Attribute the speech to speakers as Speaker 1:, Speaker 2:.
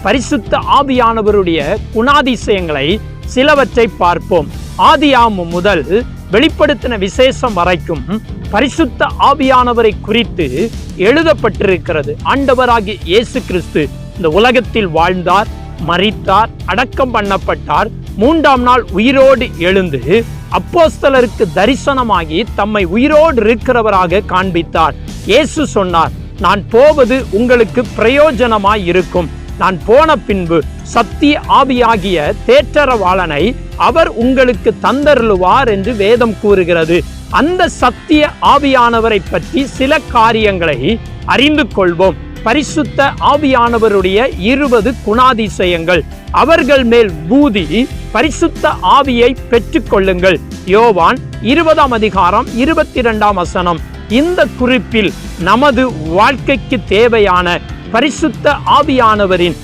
Speaker 1: பரிசுத்த ஆவியானவருடைய குணாதிசயங்களை சிலவற்றை பார்ப்போம். ஆதியாகமம் முதல் வெளிப்படுத்தின விசேஷம் வரைக்கும் பரிசுத்த ஆவியானவரை குறித்து எழுதப்பட்டிருக்கிறது. ஆண்டவராகிய இயேசு கிறிஸ்து இந்த உலகத்தில் வாழ்ந்தார், மரித்தார், அடக்கம் பண்ணப்பட்டார், 3ஆம் நாள் உயிரோடு எழுந்து அப்போஸ்தலருக்கு தரிசனமாகி தம்மை உயிரோடு இருக்கிறவராக காண்பித்தார். இயேசு சொன்னார், நான் போவது உங்களுக்கு பிரயோஜனமாய் இருக்கும். நான் போன பின்பு சத்திய ஆவியாகிய தேற்றரவாளனை அவர் உங்களுக்கு தந்தருளுவார் என்று வேதம் கூறுகிறது. அந்த சத்திய ஆவியானவரை பற்றி சில காரியங்களை அறிந்து கொள்வோம். பரிசுத்த ஆவியானவருடைய 20 குணாதிசயங்கள். அவர்கள் மேல் பூதி பரிசுத்த ஆவியை பெற்றுக் கொள்ளுங்கள். யோவான் 20ஆம் அதிகாரம் 22ஆம் வசனம். இந்த குறிப்பில் நமது வாழ்க்கைக்கு தேவையான பரிசுத்த ஆவியானவரின்